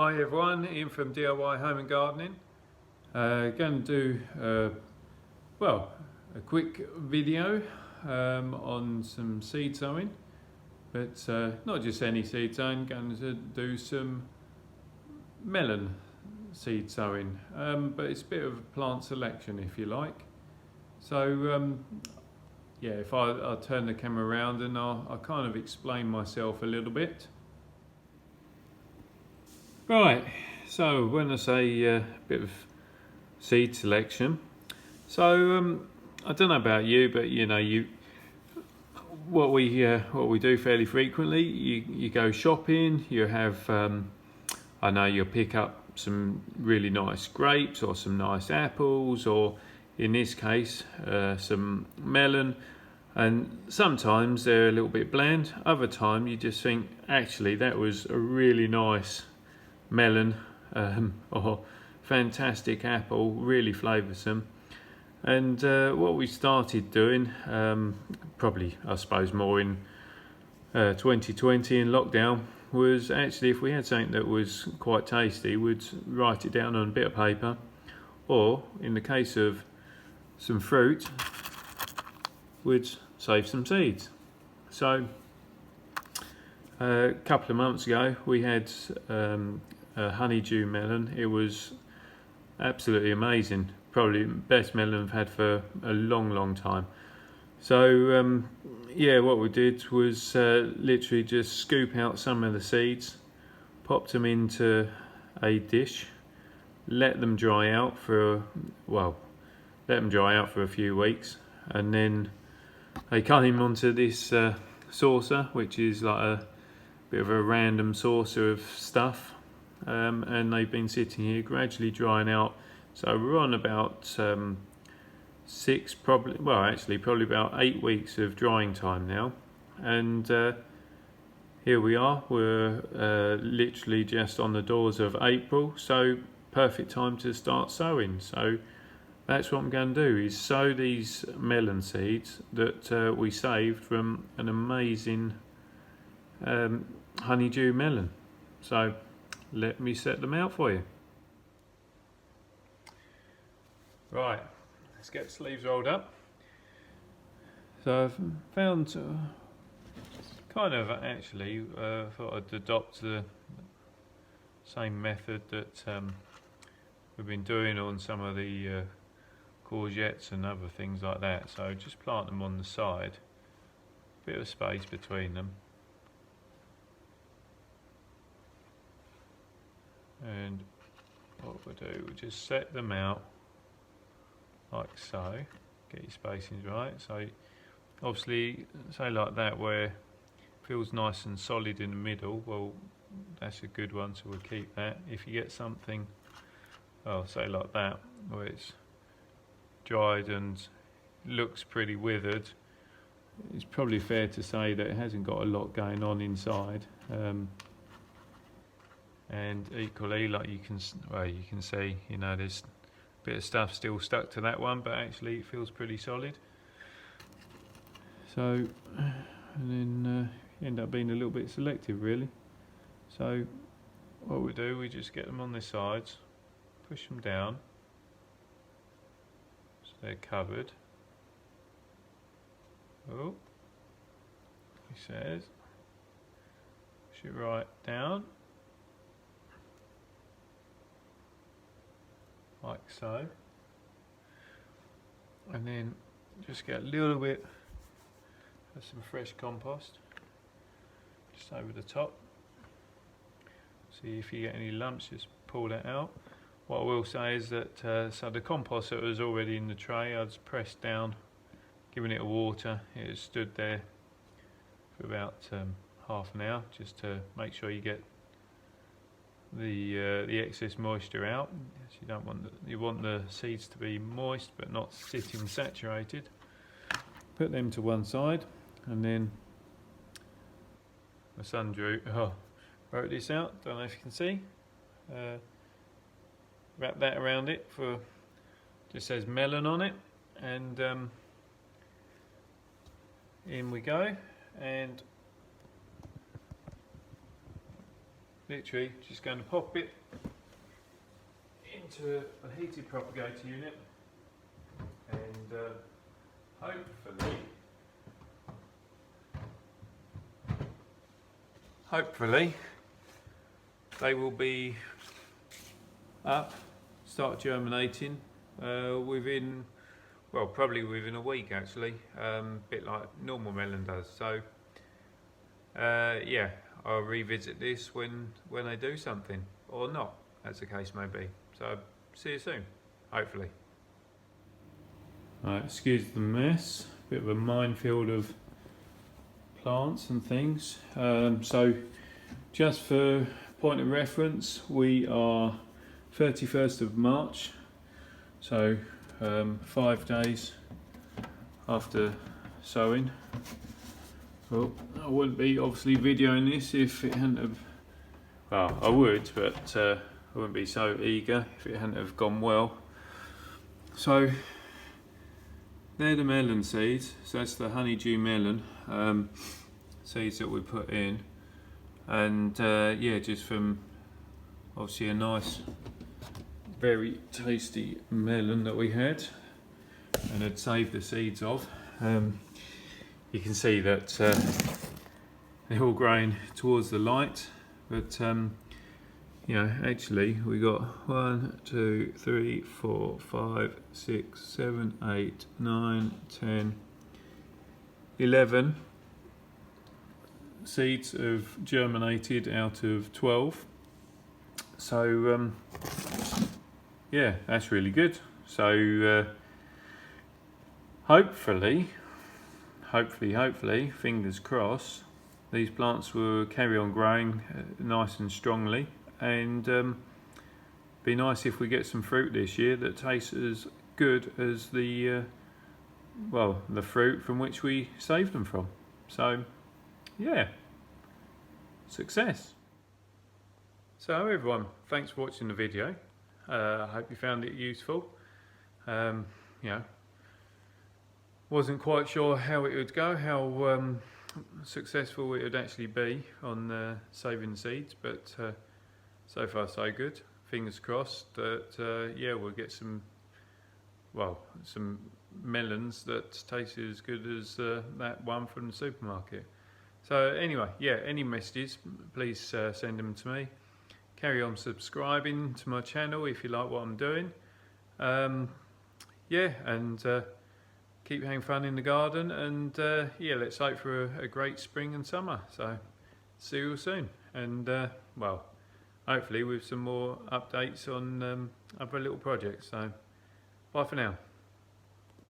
Hi everyone, Ian from DIY Home and Gardening. Going to do a quick video on some seed sowing, but not just any seed sowing. Going to do some melon seed sowing, but it's a bit of a plant selection if you like. So yeah, if I'll turn the camera around and I'll kind of explain myself a little bit. Right, so when I say a bit of seed selection, so I don't know about you, but you know, what we do fairly frequently, you go shopping, you have I know you'll pick up some really nice grapes or some nice apples, or in this case some melon, and sometimes they're a little bit bland. Other time you just think, actually that was a really nice melon or fantastic apple, really flavoursome. And what we started doing, probably I suppose more in 2020 in lockdown, was actually if we had something that was quite tasty, we'd write it down on a bit of paper, or in the case of some fruit, we'd save some seeds. So a couple of months ago we had a honeydew melon. It was absolutely amazing, probably the best melon I've had for a long time. So yeah, what we did was literally just scoop out some of the seeds, popped them into a dish, let them dry out for a few weeks, and then they came onto this saucer, which is like a bit of a random saucer of stuff, and they've been sitting here gradually drying out. So we're on about probably about 8 weeks of drying time now, and here we are. We're literally just on the doors of April, so perfect time to start sowing. So that's what I'm going to do, is sow these melon seeds that we saved from an amazing honeydew melon. So let me set them out for you. Right, let's get the sleeves rolled up. So I've found kind of actually thought I'd adopt the same method that we've been doing on some of the courgettes and other things like that. So just plant them on the side, bit of space between them, and what we'll do, we'll just set them out like so. Get your spacings right. So obviously, say like that, where it feels nice and solid in the middle, well, that's a good one, so we'll keep that. If you get something, well, say like that, where it's dried and looks pretty withered, it's probably fair to say that it hasn't got a lot going on inside. And equally, like you can see, you know, there's a bit of stuff still stuck to that one, but actually it feels pretty solid. So, and then end up being a little bit selective, really. So what we do, we just get them on the sides, push them down so they're covered. Oh, he says, push it right down, like so, and then just get a little bit of some fresh compost just over the top. See if you get any lumps, just pull that out. What I will say is that so the compost that was already in the tray, I just pressed down, giving it a water. It has stood there for about half an hour, just to make sure you get the excess moisture out. So you want the seeds to be moist but not sitting saturated. Put them to one side, and then my son wrote this out, don't know if you can see. Wrap that around it, for just says melon on it, and in we go. And literally just going to pop it into a heated propagator unit, and hopefully they will be up, start germinating within, well, probably within a week actually, a bit like normal melon does. So yeah, I'll revisit this when they do something, or not, as the case may be. So see you soon, hopefully. Right, excuse the mess, bit of a minefield of plants and things. So just for point of reference, we are 31st of March, so 5 days after sowing. Well, I wouldn't be obviously videoing this if it hadn't have, well, I would, but I wouldn't be so eager if it hadn't have gone well. So they're the melon seeds, so that's the Honeydew melon seeds that we put in, and yeah, just from obviously a nice, very tasty melon that we had and had saved the seeds of. You can see that they're all growing towards the light, but you know, actually we got 1, 2, 3, 4, 5, 6, 7, 8, 9, 10, 11 seeds have germinated out of 12. So yeah, that's really good. So hopefully, fingers crossed, these plants will carry on growing nice and strongly, and be nice if we get some fruit this year that tastes as good as the well, the fruit from which we saved them from. So yeah, success. So everyone, thanks for watching the video. I hope you found it useful. You know, wasn't quite sure how it would go, how successful it would actually be on saving seeds, but so far so good. Fingers crossed that yeah, we'll get some, well, some melons that taste as good as that one from the supermarket. So anyway, yeah, any messages, please send them to me. Carry on subscribing to my channel if you like what I'm doing. Yeah, and keep having fun in the garden, and yeah, let's hope for a great spring and summer. So see you all soon, and well, hopefully with some more updates on other little projects. So bye for now.